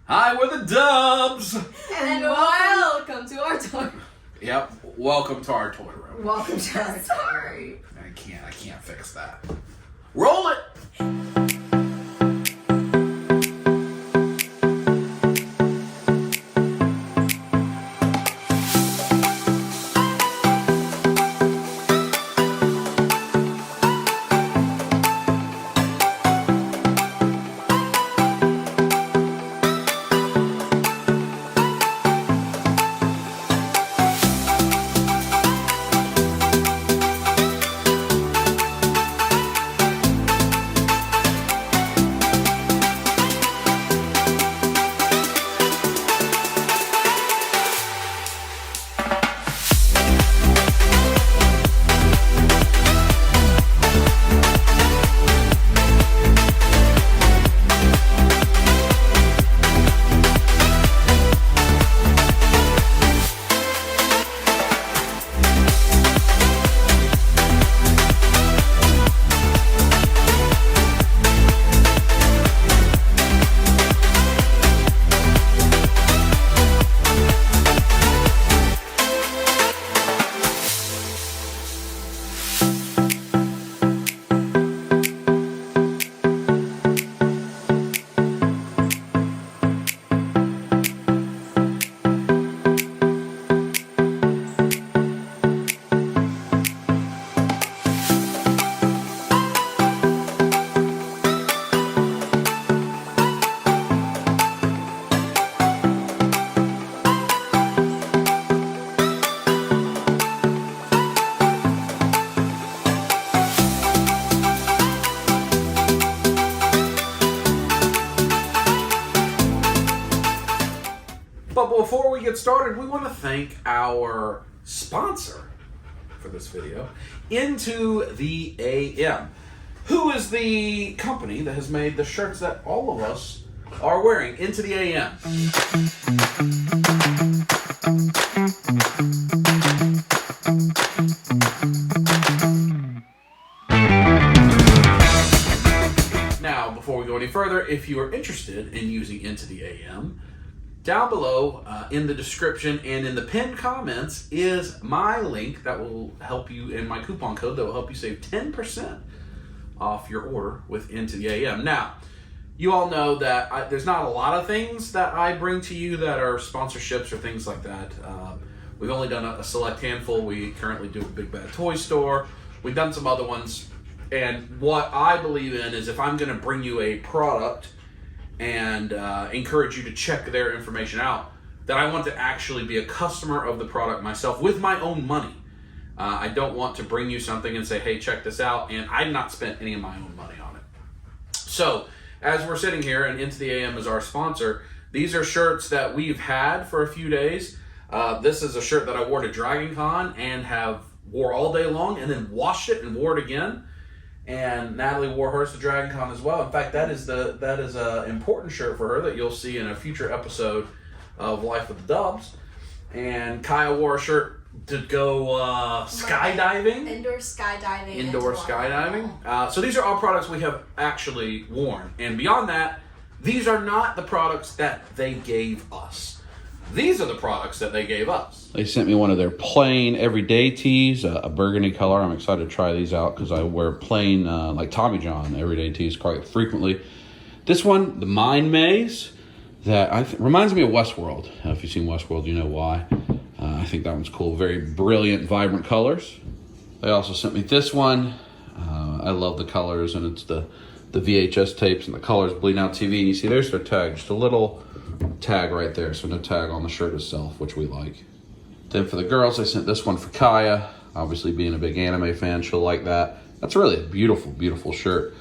Hi, we're the Dubs! And welcome to our toy. Yep, welcome to our toy room. Welcome to our Sorry. I can't fix that. Roll it! But before we get started, we want to thank our sponsor for this video, INTOTHEAM, who is the company that has made the shirts that all of us are wearing, Into the AM. Now, before we go any further, if you are interested in using Into the AM, down below in the description and in the pinned comments is my link that will help you, and my coupon code that will help you save 10% off your order with Into the AM. Now, you all know that there's not a lot of things that I bring to you that are sponsorships or things like that. We've only done a select handful. We currently do a Big Bad Toy Store. We've done some other ones. And what I believe in is if I'm going to bring you a product and encourage you to check their information out, that I want to actually be a customer of the product myself with my own money. I don't want to bring you something and say, hey, check this out, and I've not spent any of my own money on it. So, as we're sitting here, and Into the AM is our sponsor, these are shirts that we've had for a few days. This is a shirt that I wore to Dragon Con and wore all day long, and then washed it and wore it again. And Natalie wore hers to Dragon Con as well. In fact, that is an important shirt for her that you'll see in a future episode of Life with the Dubs. And Kaya wore a shirt to go skydiving. Indoor skydiving. Indoor skydiving. So these are all products we have actually worn. And beyond that, these are not the products that they gave us. These are the products that they gave us. They sent me one of their plain everyday tees, a burgundy color. I'm excited to try these out because I wear plain, like Tommy John, everyday tees quite frequently. This one, the Mind Maze, that reminds me of Westworld. If you've seen Westworld, you know why. I think that one's cool. Very brilliant, vibrant colors. They also sent me this one. I love the colors, and it's the VHS tapes and the colors bleeding out TV. And you see there's their tag, just a little tag right there, so no tag on the shirt itself, which we like. Then for the girls, I sent this one for Kaya. Obviously, being a big anime fan, she'll like that. That's really a beautiful, beautiful shirt.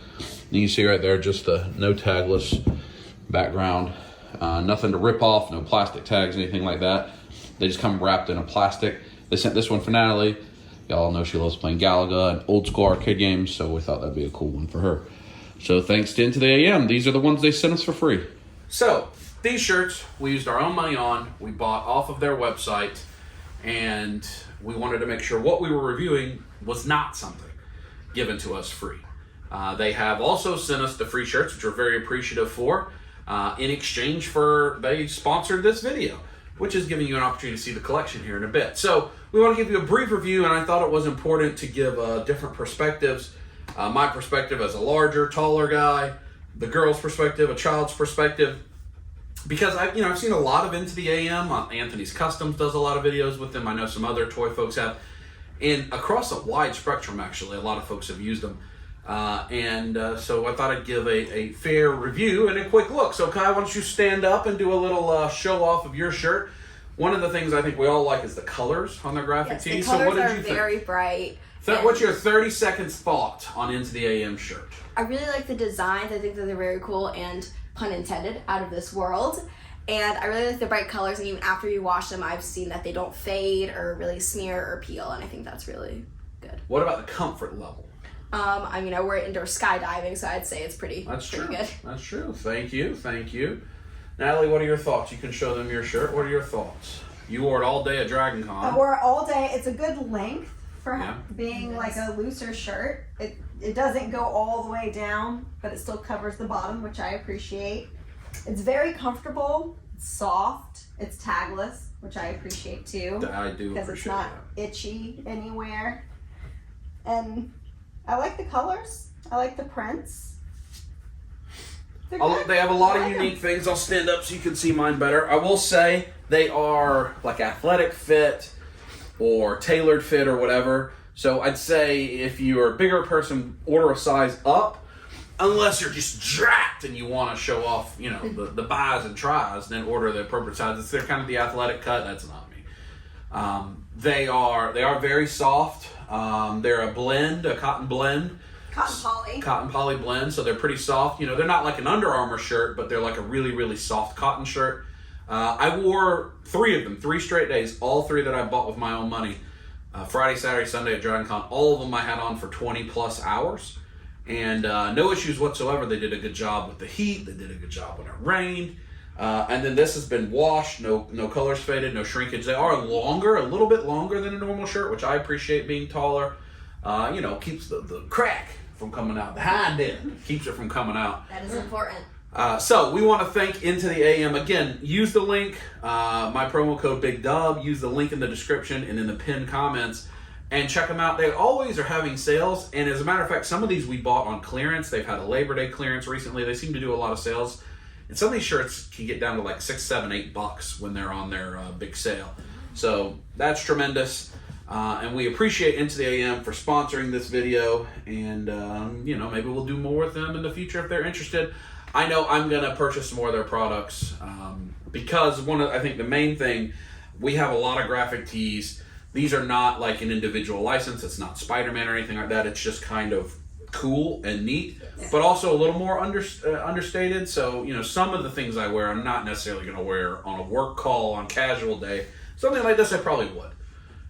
And you see right there, just the no tagless background. Nothing to rip off, no plastic tags, anything like that. They just come wrapped in a plastic. They sent this one for Natalie. Y'all know she loves playing Galaga and old school arcade games, so we thought that'd be a cool one for her. So thanks to Into the AM, these are the ones they sent us for free. So, these shirts, we used our own money on. We bought off of their website, and we wanted to make sure what we were reviewing was not something given to us free. They have also sent us the free shirts, which we're very appreciative for. in exchange for they sponsored this video, which is giving you an opportunity to see the collection here in a bit. So we want to give you a brief review, and I thought it was important to give different perspectives. My perspective as a larger, taller guy, the girl's perspective, a child's perspective, because I've seen a lot of Into the AM. Anthony's Customs does a lot of videos with them. I know some other toy folks have, and across a wide spectrum, actually, a lot of folks have used them. So I thought I'd give a fair review and a quick look. So Kai, why don't you stand up and do a little show off of your shirt? One of the things I think we all like is the colors on their graphic tees. The colors so what did are you think? very bright. What's your 30 seconds thought on Into the AM shirt? I really like the designs. I think that they're very cool and, pun intended, out of this world. And I really like the bright colors, and even after you wash them, I've seen that they don't fade or really smear or peel, and I think that's really good. What about the comfort level? I wear indoor skydiving, so I'd say it's pretty good. That's true. Thank you. Natalie, what are your thoughts? You can show them your shirt. What are your thoughts? You wore it all day at Dragon Con. I wore it all day. It's a good length for Yeah. being like a looser shirt. It doesn't go all the way down, but it still covers the bottom, which I appreciate. It's very comfortable. It's soft. It's tagless, which I appreciate too. I do because appreciate it's not that. itchy anywhere. And I like the colors. I like the prints. They're good. They have a lot I of like unique them. things. I'll stand up so you can see mine better. I will say they are like athletic fit or tailored fit or whatever. So I'd say if you're a bigger person, order a size up. Unless you're just jacked and you want to show off, the buys and tries, then order the appropriate sizes. They're kind of the athletic cut. That's not me. They are very soft. They're a blend, a cotton blend. Cotton poly blend, so they're pretty soft. They're not like an Under Armour shirt, but they're like a really, really soft cotton shirt. I wore 3 of them, 3 straight days, all 3 that I bought with my own money. Friday, Saturday, Sunday at Dragon Con. All of them I had on for 20 plus hours. And no issues whatsoever. They did a good job with the heat. They did a good job when it rained. And then this has been washed. No colors faded, no shrinkage. They are longer, a little bit longer than a normal shirt, which I appreciate being taller. Keeps the crack from coming out. The hind end keeps it from coming out. That is important. So we want to thank Into the AM. Again, use the link, my promo code BigDub. Use the link in the description and in the pinned comments. And check them out. They always are having sales. And as a matter of fact, some of these we bought on clearance. They've had a Labor Day clearance recently. They seem to do a lot of sales. And some of these shirts can get down to like $6, $7, $8 when they're on their big sale. So that's tremendous. And we appreciate Into the AM for sponsoring this video. And, maybe we'll do more with them in the future if they're interested. I know I'm going to purchase some more of their products because I think the main thing, we have a lot of graphic tees. These are not like an individual license. It's not Spider-Man or anything like that. It's just kind of cool and neat, but also a little more understated. So, some of the things I wear, I'm not necessarily going to wear on a work call, on casual day. Something like this I probably would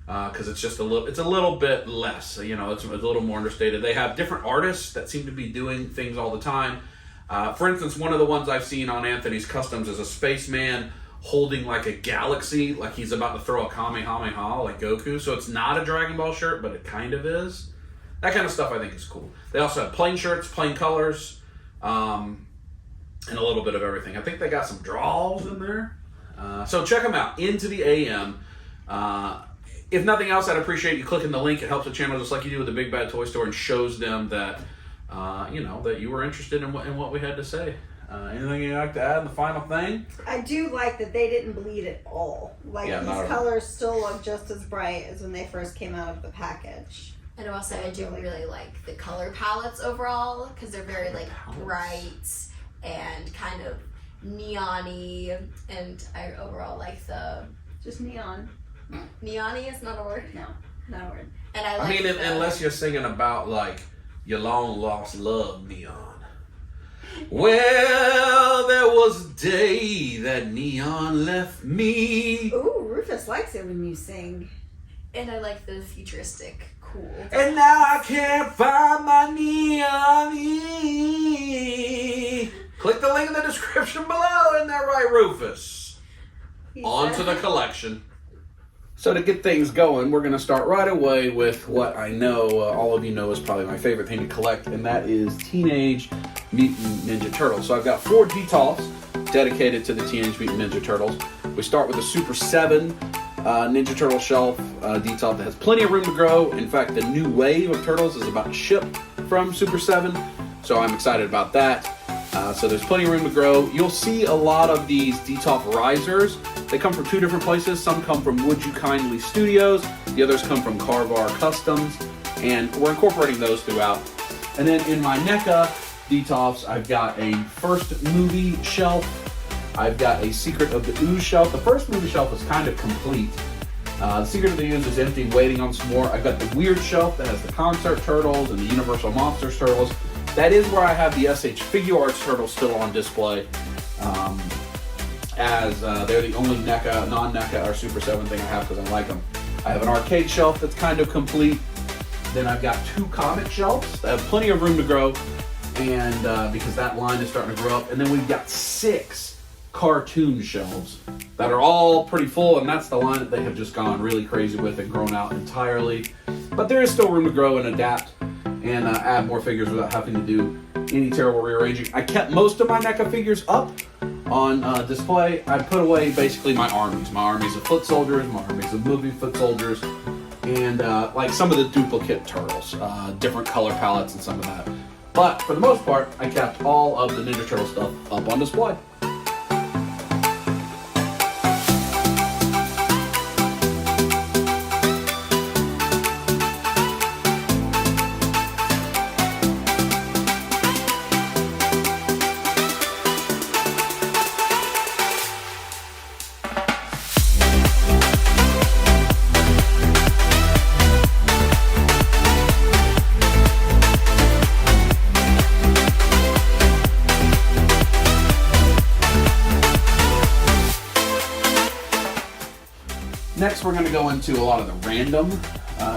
because it's just a little bit less. It's a little more understated. They have different artists that seem to be doing things all the time. For instance, one of the ones I've seen on Anthony's Customs is a spaceman holding like a galaxy, like he's about to throw a Kamehameha, like Goku. So it's not a Dragon Ball shirt, but it kind of is. That kind of stuff I think is cool. They also have plain shirts, plain colors, and a little bit of everything. I think they got some draws in there. So check them out, Into the AM. If nothing else, I'd appreciate you clicking the link. It helps the channel just like you do with the Big Bad Toy Store and shows them that, that you were interested in what we had to say. Anything you'd like to add in the final thing? I do like that they didn't bleed at all. Like Yeah, these not at all. colors still look just as bright as when they first came out of the package. And also, I do really like the color palettes overall because they're very bright and kind of neon-y, and I overall like the Just neon. neon-y is not a word. No, not a word. And I like Unless you're singing about like your long lost love, Neon. Well, there was a day that Neon left me, Ooh, Rufus likes it when you sing. And I like the futuristic, cool. and now I can't find my Neon. Click the link in the description below. Isn't that right, Rufus? He On to said- the collection. So to get things going, we're going to start right away with what I know all of you know is probably my favorite thing to collect, and that is Teenage Mutant Ninja Turtles. So I've got 4 detolfs dedicated to the Teenage Mutant Ninja Turtles. We start with the Super 7 Ninja Turtle shelf detolf that has plenty of room to grow. In fact, the new wave of turtles is about to ship from Super 7, so I'm excited about that. So there's plenty of room to grow. You'll see a lot of these detolf risers. They come from 2 different places. Some come from Would You Kindly Studios. The others come from Carvar Customs. And we're incorporating those throughout. And then in my NECA detolfs, I've got a first movie shelf. I've got a Secret of the Ooze shelf. The first movie shelf is kind of complete. The Secret of the Ooze is empty, waiting on some more. I've got the Weird shelf that has the Concert Turtles and the Universal Monsters Turtles. That is where I have the SH Figure Arts Turtles still on display. As they're the only NECA, non-NECA or Super 7 thing I have because I like them. I have an arcade shelf that's kind of complete. Then I've got 2 comic shelves that have plenty of room to grow, and because that line is starting to grow up. And then we've got 6 cartoon shelves that are all pretty full, and that's the line that they have just gone really crazy with and grown out entirely. But there is still room to grow and adapt and add more figures without having to do any terrible rearranging. I kept most of my NECA figures up on display. I put away basically my armies of foot soldiers, my armies of moving foot soldiers, and like some of the duplicate turtles, different color palettes and some of that. But for the most part, I kept all of the Ninja Turtle stuff up on display. Next, we're going to go into a lot of the random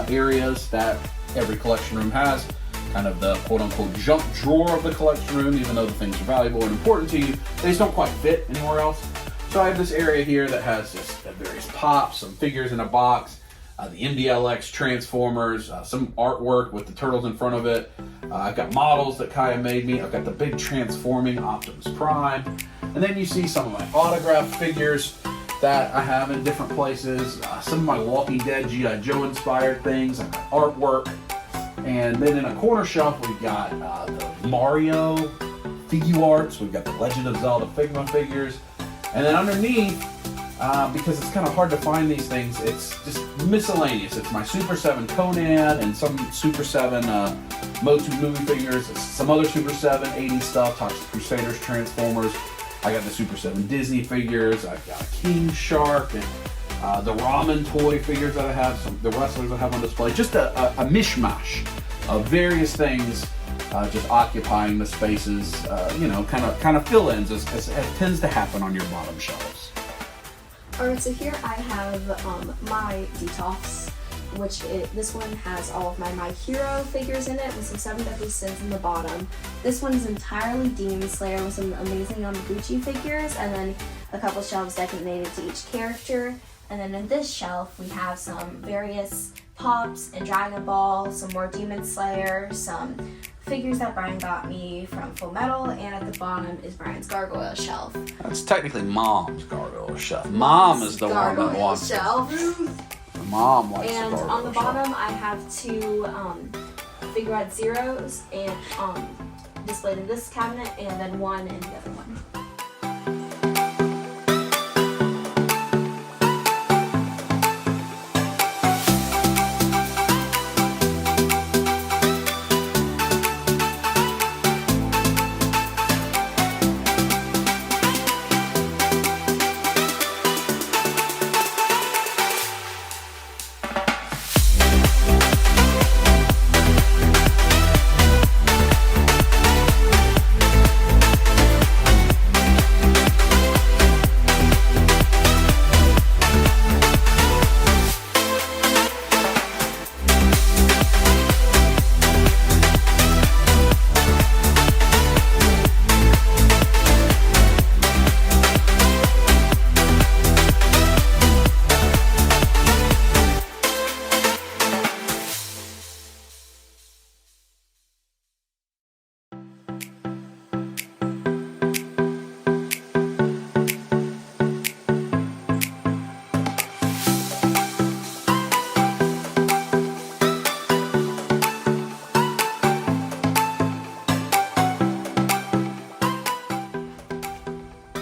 areas that every collection room has. Kind of the quote-unquote junk drawer of the collection room, even though the things are valuable and important to you, they just don't quite fit anywhere else. So I have this area here that has just various pops, some figures in a box, the MDLX Transformers, some artwork with the turtles in front of it. I've got models that Kaya made me. I've got the big transforming Optimus Prime. And then you see some of my autographed figures that I have in different places. Some of my Walking Dead G.I. Joe inspired things. I've got artwork. And then in a corner shelf, we've got the Mario Figure Arts. We've got the Legend of Zelda Figma figures. And then underneath, because it's kind of hard to find these things, it's just miscellaneous. It's my Super 7 Conan and some Super 7 Motu movie figures, some other Super 7 80s stuff, Toxic Crusaders, Transformers. I got the Super 7 Disney figures. I've got King Shark and the ramen toy figures that I have, some the wrestlers I have on display. Just a mishmash of various things, just occupying the spaces. Kind of fill-ins as tends to happen on your bottom shelves. Alright, so here I have my detolfs, this one has all of my Hero figures in it with some 7 Deadly Sins in the bottom. This one is entirely Demon Slayer with some amazing Yamaguchi figures, and then a couple shelves designated to each character. And then in this shelf, we have some various Pops and Dragon Ball, some more Demon Slayer, some figures that Brian got me from Full Metal, and at the bottom is Brian's Gargoyle shelf. That's technically Mom's Gargoyle shelf. Mom is the one that wants shelf. Mom likes And the Gargoyle on the bottom, I have 2 Figurette Zeros and displayed in this cabinet, and then one in the other one.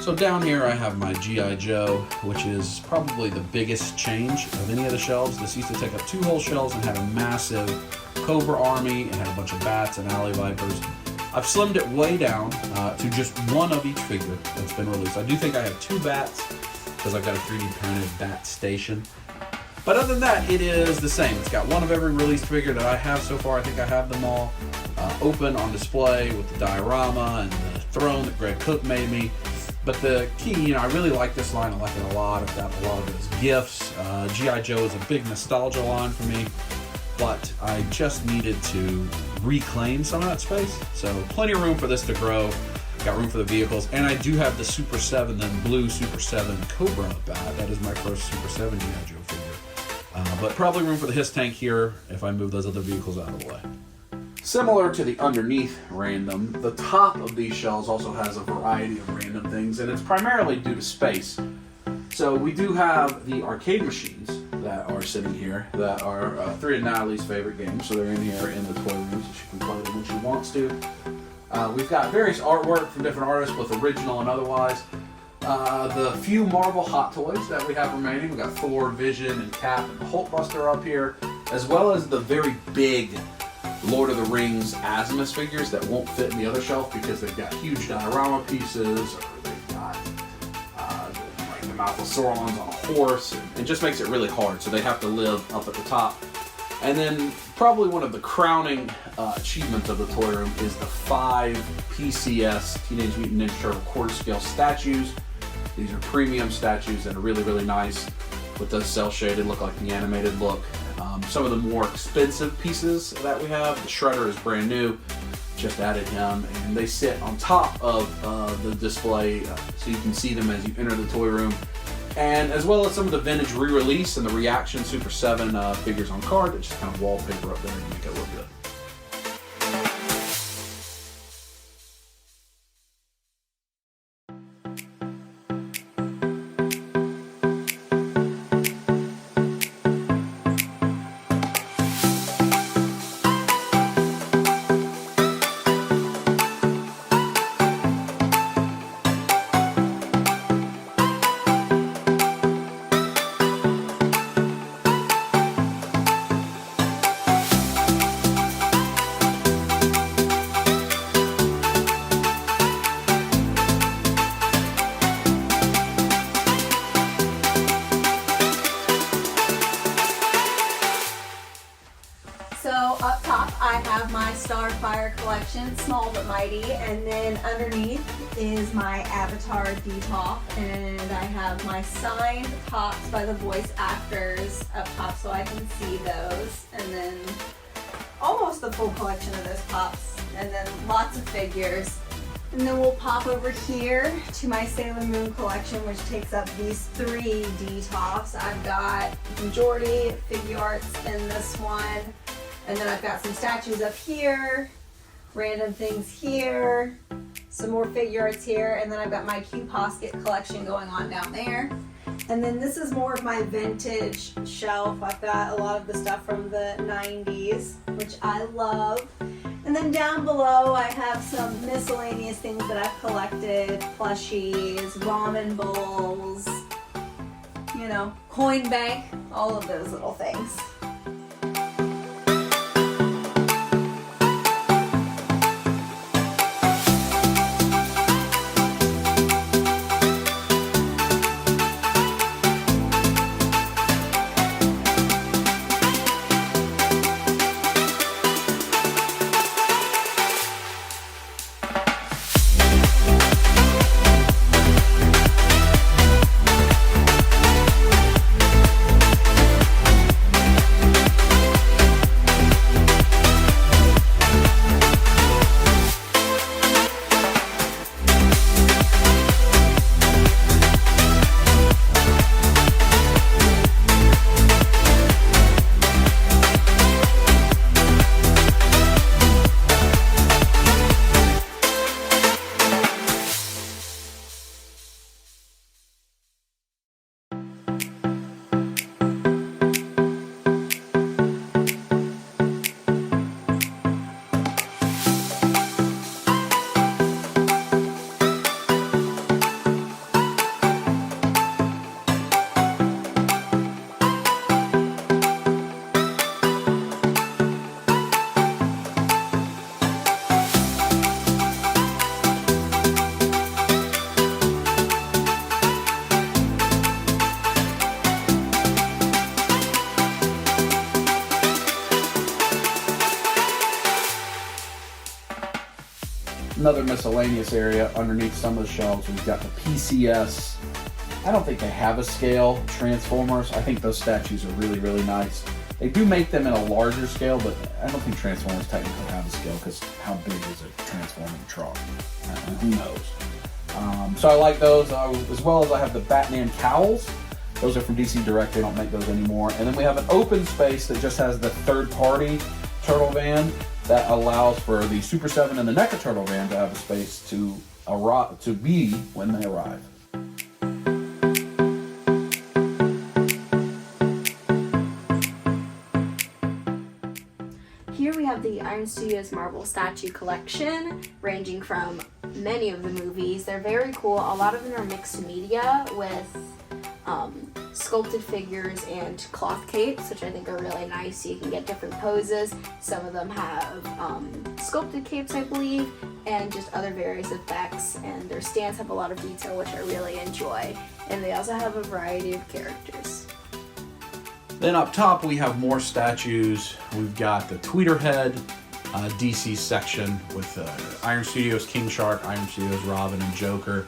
So down here I have my G.I. Joe, which is probably the biggest change of any of the shelves. This used to take up 2 whole shelves and had a massive Cobra army and had a bunch of bats and alley vipers. I've slimmed it way down to just 1 of each figure that's been released. I do think I have 2 bats because I've got a 3D printed bat station. But other than that, it is the same. It's got 1 of every released figure that I have so far. I think I have them all open on display with the diorama and the throne that Greg Cook made me. But the key, I really like this line. I like it a lot. I've got a lot of it as gifts. G.I. Joe is a big nostalgia line for me, but I just needed to reclaim some of that space. So plenty of room for this to grow. Got room for the vehicles, and I do have the Super 7, the blue Super 7 Cobra bat. That is my first Super 7 G.I. Joe figure. But probably room for the HISS tank here if I move those other vehicles out of the way. Similar to the underneath random, the top of these shelves also has a variety of random things, and it's primarily due to space. So we do have the arcade machines that are sitting here that are 3 of Natalie's favorite games. So they're in here in the toy room, so she can play them when she wants to. We've got various artwork from different artists, both original and otherwise. The few Marvel Hot Toys that we have remaining. We've got Thor, Vision, and Cap, and Hulkbuster up here, as well as the very big Lord of the Rings Azimuth figures that won't fit in the other shelf because they've got huge diorama pieces, or they've got like the mouth of Sauron's on a horse, and it just makes it really hard, so they have to live up at the top. And then probably one of the crowning achievements of the toy room is the 5 PCS Teenage Mutant Ninja Turtle quarter scale statues. These are premium statues that are really, really nice with the cel shaded, look like the animated look. Some of the more expensive pieces that we have, the Shredder is brand new, just added him, and they sit on top of the display so you can see them as you enter the toy room. And as well as some of the vintage re-release and the Reaction Super 7 figures on card that just kind of wallpaper up there and make it look good. Up top, I have my Starfire collection, small but mighty, and then underneath is my Avatar D-Top, and I have my signed pops by the voice actors up top so I can see those, and then almost the full collection of those pops, and then lots of figures. And then we'll pop over here to my Sailor Moon collection, which takes up these 3 D-Tops. I've got majority figure arts in this one. And then I've got some statues up here, random things here, some more figure arts here, and then I've got my Q Posket collection going on down there. And then this is more of my vintage shelf. I've got a lot of the stuff from the 90s, which I love. And then down below I have some miscellaneous things that I've collected, plushies, ramen bowls, coin bank, all of those little things. another miscellaneous area underneath some of the shelves. We've got the PCS. I don't think they have a scale. Transformers. I think those statues are really, really nice. They do make them in a larger scale, but I don't think Transformers technically have a scale because how big is a transforming truck? Who knows? So I like those, as well as I have the Batman cowls. Those are from DC Direct. They don't make those anymore. And then we have an open space that just has the third-party turtle van that allows for the Super 7 and the NECA turtle van to have a space to be when they arrive. Here we have the Iron Studios Marvel statue collection, ranging from many of the movies. They're very cool. A lot of them are mixed media with sculpted figures and cloth capes, which I think are really nice. So you can get different poses. Some of them have sculpted capes, I believe, and just other various effects. And their stands have a lot of detail, which I really enjoy. And they also have a variety of characters. Then up top we have more statues. We've got the Tweeterhead DC section with Iron Studios King Shark, Iron Studios Robin, and Joker.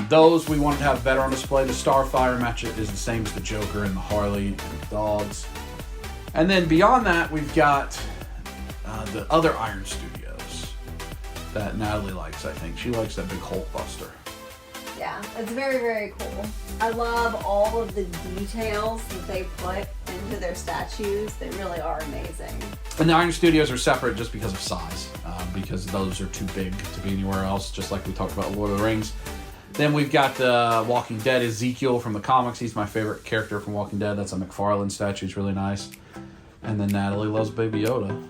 Those we wanted to have better on display. The Starfire match is the same as the Joker and the Harley and the dogs. And then beyond that, we've got the other Iron Studios that Natalie likes, I think. She likes that big Hulk Buster. Yeah, it's very, very cool. I love all of the details that they put into their statues. They really are amazing. And the Iron Studios are separate just because of size, because those are too big to be anywhere else, just like we talked about Lord of the Rings. Then we've got the Walking Dead Ezekiel from the comics. He's my favorite character from Walking Dead. That's a McFarlane statue. It's really nice. And then Natalie loves Baby Yoda.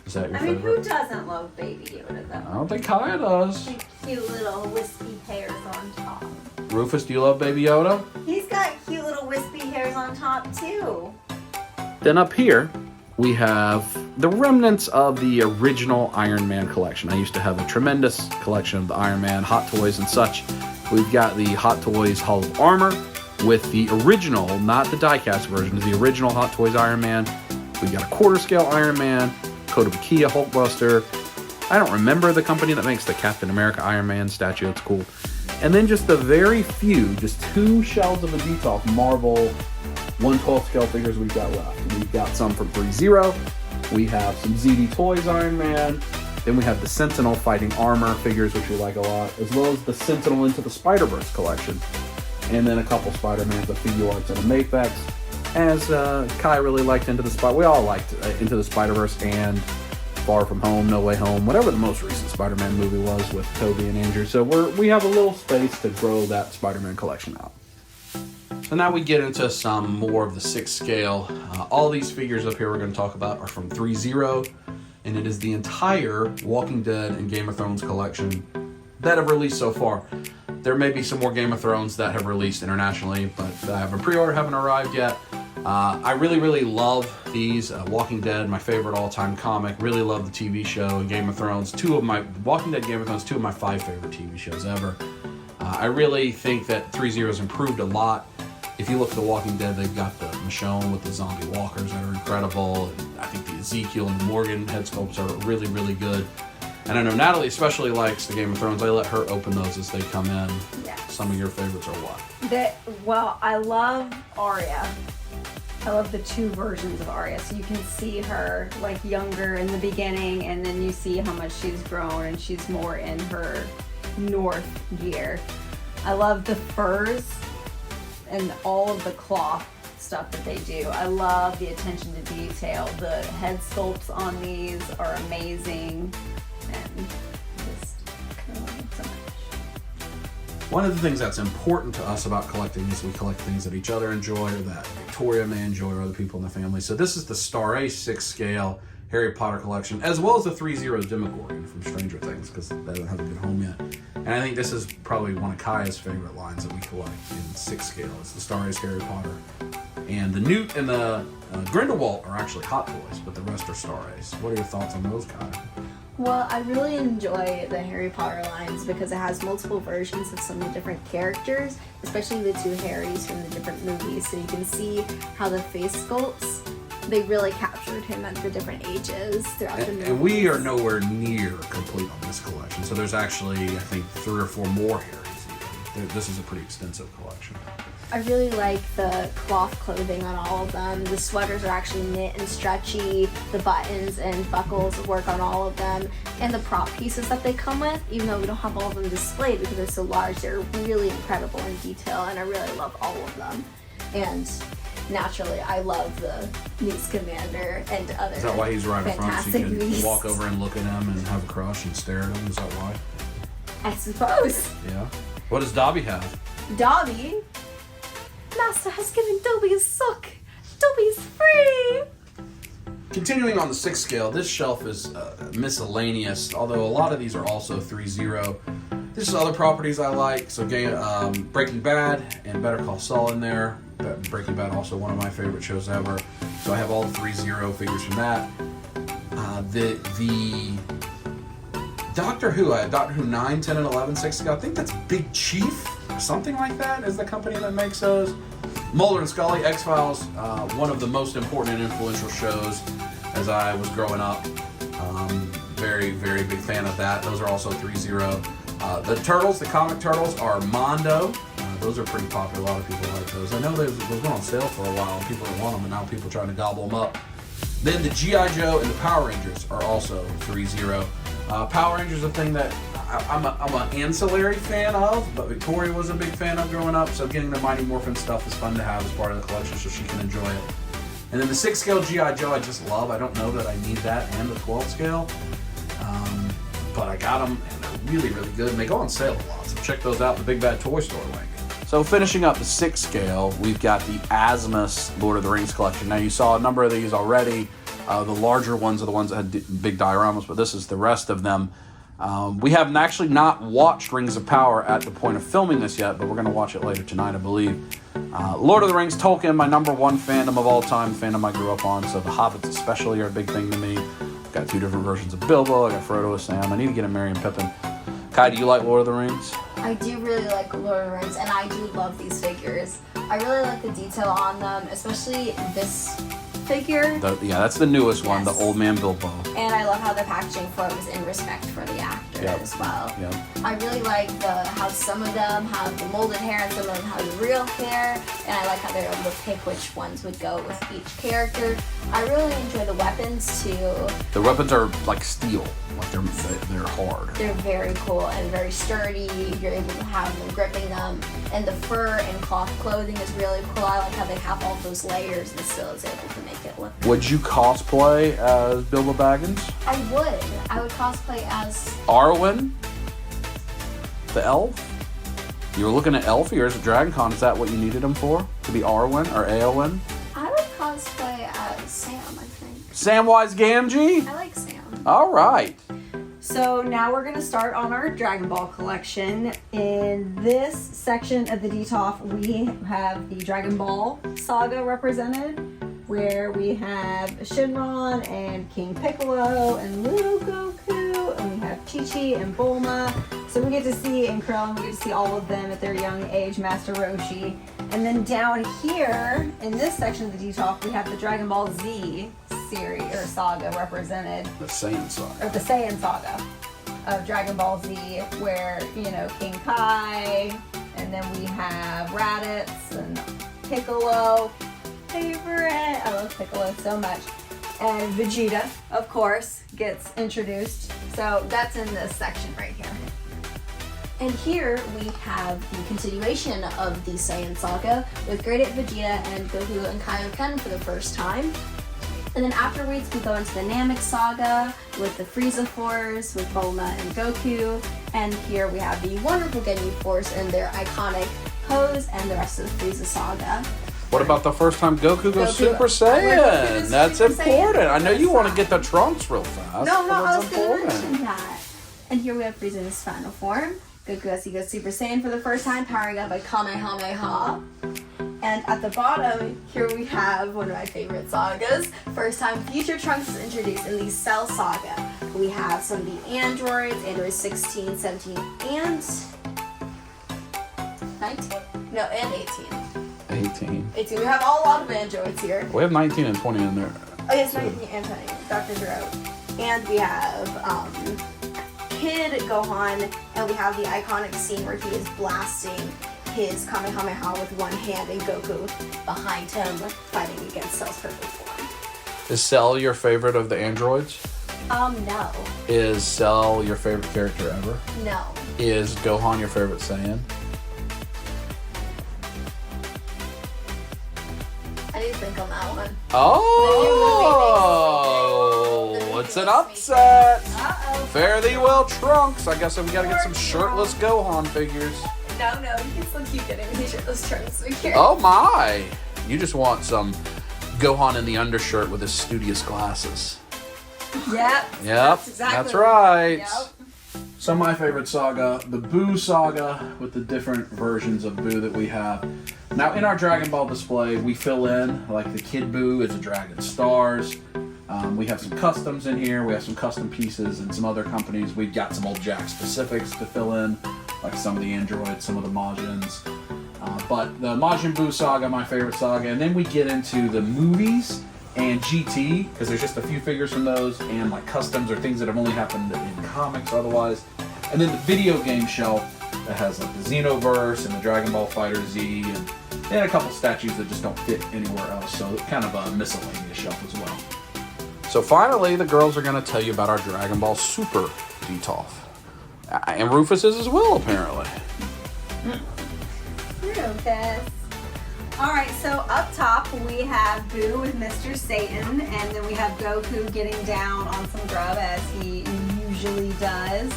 Is that your favorite? Who doesn't love Baby Yoda, though? I don't think Kaya does. Cute little wispy hairs on top. Rufus, do you love Baby Yoda? He's got cute little wispy hairs on top, too. Then up here, we have the remnants of the original Iron Man collection. I used to have a tremendous collection of the Iron Man Hot Toys and such. We've got the Hot Toys Hall of Armor with the original, not the die-cast version, the original Hot Toys Iron Man. We've got a quarter-scale Iron Man, Kotobukiya Hulkbuster. I don't remember the company that makes the Captain America Iron Man statue. It's cool. And then just the very few, just 2 shelves of the detail Marvel 1/12 scale figures we've got left. We've got some from 3-0. We have some ZD Toys Iron Man. Then we have the Sentinel Fighting Armor figures, which we like a lot, as well as the Sentinel Into the Spider-Verse collection. And then a couple Spider-Mans, a Figure Arts, and a Maplex. As Kai really liked Into the Spider, we all liked Into the Spider-Verse and Far From Home, No Way Home, whatever the most recent Spider-Man movie was with Tobey and Andrew. So we have a little space to grow that Spider-Man collection out. So now we get into some more of the 6 scale. All these figures up here we're going to talk about are from 3-0, and it is the entire Walking Dead and Game of Thrones collection that have released so far. There may be some more Game of Thrones that have released internationally, but I haven't pre-ordered, haven't arrived yet. I really, really love these. Walking Dead, my favorite all-time comic. Really love the TV show and Game of Thrones. Walking Dead, Game of Thrones, 2 of my 5 favorite TV shows ever. I really think that 3-0 has improved a lot. If you look at The Walking Dead, they've got the Michonne with the zombie walkers that are incredible. And I think the Ezekiel and the Morgan head sculpts are really, really good. And I know Natalie especially likes the Game of Thrones. I let her open those as they come in. Yeah. Some of your favorites are what? I love Arya. I love the 2 versions of Arya. So you can see her like younger in the beginning, and then you see how much she's grown and she's more in her North gear. I love the furs and all of the cloth stuff that they do. I love the attention to detail. The head sculpts on these are amazing, and just love it so much. One of the things that's important to us about collecting is we collect things that each other enjoy or that Victoria may enjoy or other people in the family. So this is the Star Ace 6 scale Harry Potter collection, as well as the 3-0 Demogorgon from Stranger Things, because that doesn't have a good home yet. And I think this is probably one of Kaya's favorite lines that we collect in 6 scale. It's the Star Ace Harry Potter. And the Newt and the Grindelwald are actually Hot Toys, but the rest are Star Ace. What are your thoughts on those, Kaya? Well, I really enjoy the Harry Potter lines because it has multiple versions of some of the different characters, especially the 2 Harrys from the different movies. So you can see how the face sculpts they really captured him at the different ages throughout the movies. And we are nowhere near complete on this collection. So there's actually, I think, 3 or 4 more Harrys even. This is a pretty extensive collection. I really like the cloth clothing on all of them. The sweaters are actually knit and stretchy. The buttons and buckles work on all of them. And the prop pieces that they come with, even though we don't have all of them displayed because they're so large, they're really incredible in detail, and I really love all of them. And naturally, I love the Niece Commander and other Is that why he's right in front, so you can fantastic walk over and look at him and have a crush and stare at him? Is that why? I suppose. Yeah. What does Dobby have? Dobby? Master has given Dobby a sock. Dobby's free! Continuing on the 6 scale, this shelf is miscellaneous, although a lot of these are also 3-0. There's other properties I like, so Breaking Bad and Better Call Saul in there. Breaking Bad also one of my favorite shows ever, so I have all the 3-0 figures from that. The Doctor Who, I have Doctor Who 9, 10, and 11 6 scale. I think that's Big Chief or something like that is the company that makes those. Mulder and Scully, X-Files, one of the most important and influential shows as I was growing up. Very, very big fan of that. Those are also 3-0. The Turtles, the comic Turtles, are Mondo. Those are pretty popular. A lot of people like those. I know they've been on sale for a while and people don't want them, and now people are trying to gobble them up. Then the G.I. Joe and the Power Rangers are also 3-0. Power Rangers is a thing that I'm an ancillary fan of, but Victoria was a big fan of growing up, so getting the Mighty Morphin stuff is fun to have as part of the collection so she can enjoy it. And then the 6 scale G.I. Joe I just love. I don't know that I need that and the 12 scale, but I got them and they're really, really good, and they go on sale a lot, so check those out in the Big Bad Toy Store link. So finishing up the 6 scale, we've got the Asmus Lord of the Rings collection. Now you saw a number of these already. The larger ones are the ones that had big dioramas, but this is the rest of them. We have actually not watched Rings of Power at the point of filming this yet, but we're going to watch it later tonight, I believe. Lord of the Rings, Tolkien, my number 1 fandom of all time, fandom I grew up on, so the Hobbits especially are a big thing to me. I've got 2 different versions of Bilbo, I got Frodo with Sam. I need to get a Merry and Pippin. Kai, do you like Lord of the Rings? I do really like Lord of the Rings, and I do love these figures. I really like the detail on them, especially this figure. Yeah, that's the newest one, Yes. the Old Man Bilbo. And I love how the packaging flows in respect for the actor Yep. as well. Yep. I really like how some of them have the molded hair and some of them have the real hair, and I like how they're able to pick which ones would go with each character. I really enjoy the weapons too. The weapons are like steel, like they're hard. They're very cool and very sturdy. You're able to have them gripping them, and the fur and cloth clothing is really cool. I like how they have all those layers and still is able to make it look. Would you cosplay as Bilbo Baggins? I would cosplay as Arwen? The elf? You were looking at Elf here at Dragon Con. Is that what you needed him for? To be Arwen or Eowyn? I would cosplay as Sam, I think. Samwise Gamgee? I like Sam. All right. So now we're going to start on our Dragon Ball collection. In this section of the DTOF, we have the Dragon Ball saga represented, where we have Shenron and King Piccolo and Little Goku, and we have Chi-Chi and Bulma. So we get to see, and Krillin, we get to see all of them at their young age, Master Roshi. And then down here, in this section of the DTOF, we have the Dragon Ball Z series, or saga represented. The Saiyan saga. Or the Saiyan saga of Dragon Ball Z, where, King Kai, and then we have Raditz and Piccolo. Favorite. I love Piccolo so much. And Vegeta, of course, gets introduced. So that's in this section right here. And here we have the continuation of the Saiyan saga with Great Ape Vegeta and Goku and Kaioken for the first time. And then afterwards we go into the Namek saga with the Frieza Force, with Bulma and Goku. And here we have the wonderful Ginyu Force in their iconic pose and the rest of the Frieza saga. What about the first time Goku goes Goku- Super Goku Saiyan? is That's Super Saiyan. important. I know you want to That's get the trunks real fast. No, but I it's was going to important. mention that. And here we have Frieza in his final form. Goku as he goes Super Saiyan for the first time, powering up by Kamehameha. And at the bottom, here we have one of my favorite sagas. First time Future Trunks is introduced in the Cell Saga. We have some of the androids, androids 16, 17, and 19? No, and 18. 18. 18. 18. We have a lot of androids here. We have 19 and 20 in there. Oh yes, 19 and 20. Doctors are out. And we have Kid Gohan, and we have the iconic scene where he is blasting his Kamehameha with one hand and Goku behind him fighting against Cell's perfect form. Is Cell your favorite of the androids? No. Is Cell your favorite character ever? No. Is Gohan your favorite Saiyan? I need to think on that one. Oh, it's an upset. Uh-oh. Fare thee well, Trunks. I guess we gotta get some shirtless Gohan figures. No, you can still keep getting these shirtless Trunks figure. Oh my! You just want some Gohan in the undershirt with his studious glasses. Yep. Yep, exactly that's right. Yep. So my favorite saga, the Boo saga, with the different versions of Boo that we have. Now in our Dragon Ball display, we fill in, like the Kid Boo is a Dragon Stars. We have some customs in here, we have some custom pieces, and some other companies. We've got some old Jack specifics to fill in, like some of the androids, some of the Majins. But the Majin Buu saga, my favorite saga, and then we get into the movies and GT, because there's just a few figures from those, and like customs or things that have only happened in comics or otherwise. And then the video game shelf that has like the Xenoverse and the Dragon Ball Fighter Z, and a couple statues that just don't fit anywhere else. So kind of a miscellaneous shelf as well. So finally, the girls are going to tell you about our Dragon Ball Super Detolf. And Rufus is as well, apparently. Rufus. Alright, so up top we have Boo with Mr. Satan, and then we have Goku getting down on some grub as he usually does.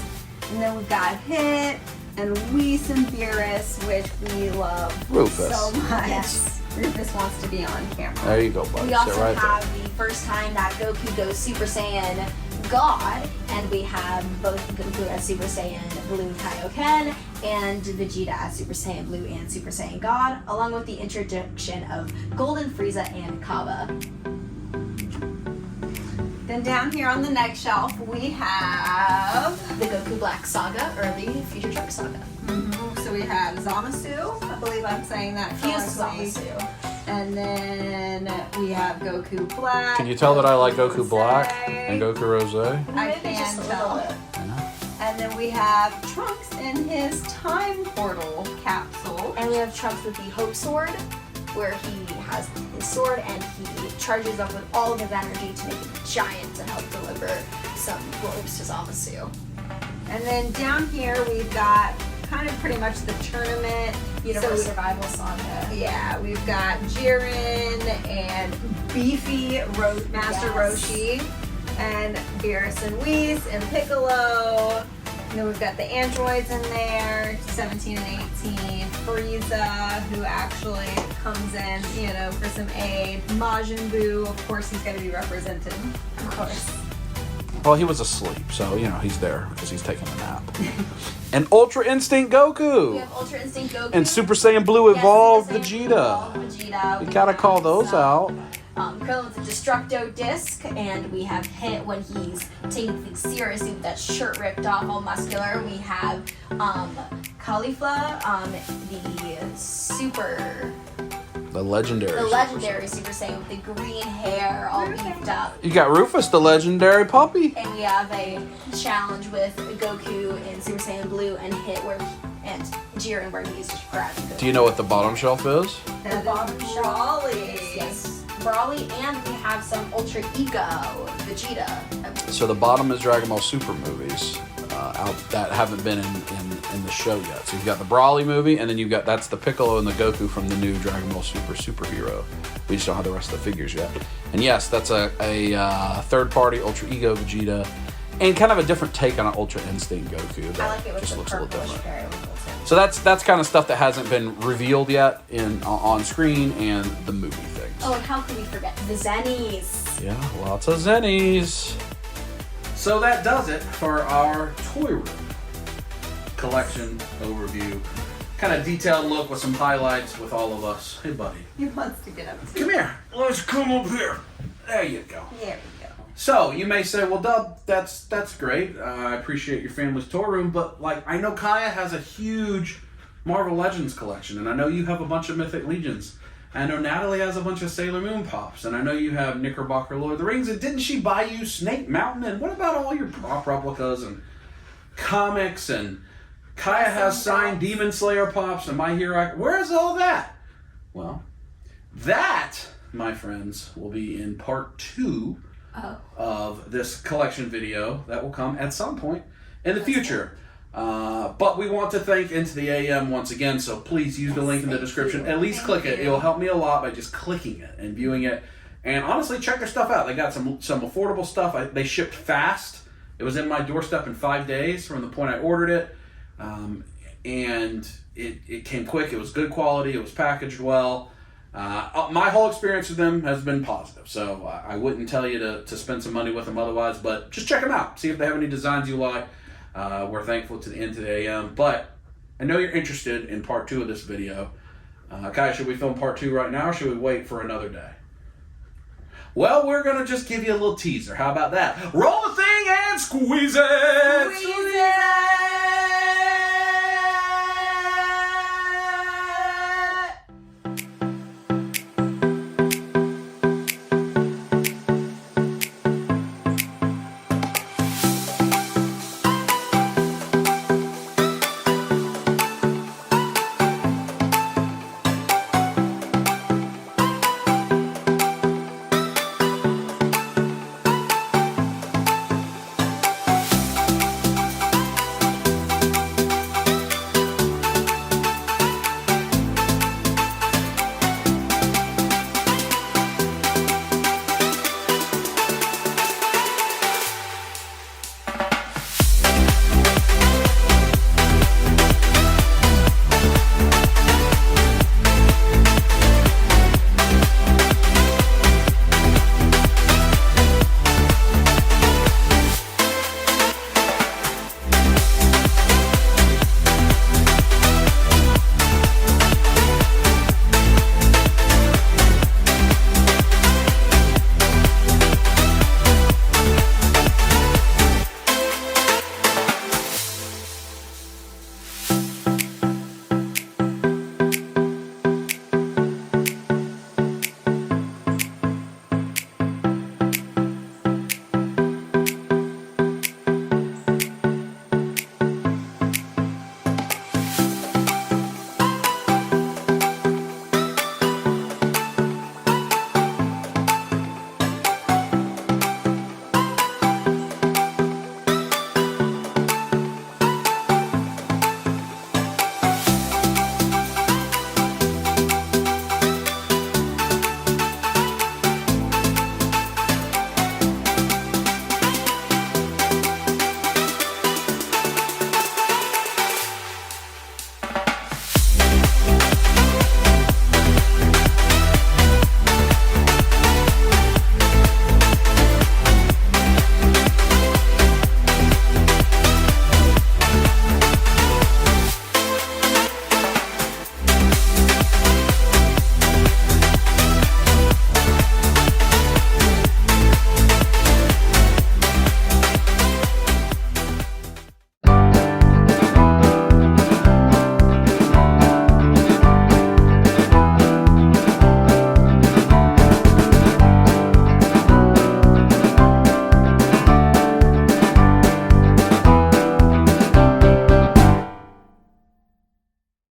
And then we've got Hit and Whis and Beerus, which we love Rufus. so much. Yes. Rufus wants to be on camera. There you go, buddy. We Sit also right have there. the first time that Goku goes Super Saiyan God, and we have both Goku as Super Saiyan Blue Kaioken and Vegeta as Super Saiyan Blue and Super Saiyan God, along with the introduction of Golden Frieza and Kaba. Then down here on the next shelf we have The Goku Black Saga, or the Future Trunks Saga. So we have Zamasu, I believe I'm saying that Fused correctly. Zamasu. And then we have Goku Black. Can you tell that I like Goku Rose. Black and Goku Rose? I Maybe can just a tell. little bit. And then we have Trunks in his time portal capsule. And we have Trunks with the Hope Sword, where he has his sword and he charges up with all of his energy to make it giant to help deliver some globes to Zamasu. And then down here we've got kind of pretty much the tournament. Universe So Survival Saga. yeah, we've got Jiren and Beefy Master Yes. Roshi and Beerus and Whis and Piccolo. And then we've got the androids in there, 17 and 18. Frieza, who actually comes in, for some aid. Majin Buu, of course, he's got to be represented. Of course. Well, he was asleep, so, he's there because he's taking a nap. And Ultra Instinct We Goku! have Ultra Instinct Goku. And Super Saiyan Blue Yes, Evolved Super Saiyan Vegeta. Evolved Vegeta. We gotta call those out. Krillin with the Destructo Disc, and we have Hit when he's taking things seriously with that shirt ripped off, all muscular. We have Caulifla, The legendary. legendary Super Saiyan with the green hair, all beefed up. You got Rufus, the legendary puppy. And we have a challenge with Goku in Super Saiyan Blue and Hit and Jiren where he's just grabbing Goku. Do you know what the bottom shelf is? And bottom then shelf. Brawly. Yes. Brawly, and we have some Ultra Ego Vegeta. So the bottom is Dragon Ball Super movies out that haven't been in the show yet. So you've got the Brawly movie, and then that's the Piccolo and the Goku from the new Dragon Ball Super superhero. We just don't have the rest of the figures yet. And yes, that's a third-party Ultra Ego Vegeta, and kind of a different take on an Ultra Instinct Goku that I like it with just the looks a little purplish different. hair. So that's kind of stuff that hasn't been revealed yet on screen and the movie things. Oh, and how could we forget the Zennies? Yeah, lots of Zennies. So that does it for our toy room collection overview. Kind of detailed look with some highlights with all of us. Hey, buddy. He wants to get up. Come here. Let's come up here. There you go. There we go. So you may say, well, Dub, that's great. I appreciate your family's toy room, but I know Kaya has a huge Marvel Legends collection, and I know you have a bunch of Mythic Legions. I know Natalie has a bunch of Sailor Moon pops, and I know you have Knickerbocker Lord of the Rings, and didn't she buy you Snake Mountain? And what about all your prop replicas and comics? And Kaya has signed Demon Slayer pops and My Hero. Where's all that? Well, that, my friends, will be in part 2 of this collection video that will come at some point in the future. But we want to thank Into the AM once again, so please use the link in the description. At least click it. It'll help me a lot by just clicking it and viewing it. And honestly, check their stuff out. They got some affordable stuff. They shipped fast. It was in my doorstep in 5 days from the point I ordered it. And it came quick. It was good quality. It was packaged well. My whole experience with them has been positive. So I wouldn't tell you to spend some money with them otherwise, but just check them out. See if they have any designs you like. We're thankful to the Into the AM, but I know you're interested in part 2 of this video. Kai, should we film part 2 right now, or should we wait for another day? Well, we're going to just give you a little teaser. How about that? Roll the thing and squeeze it! Squeeze it!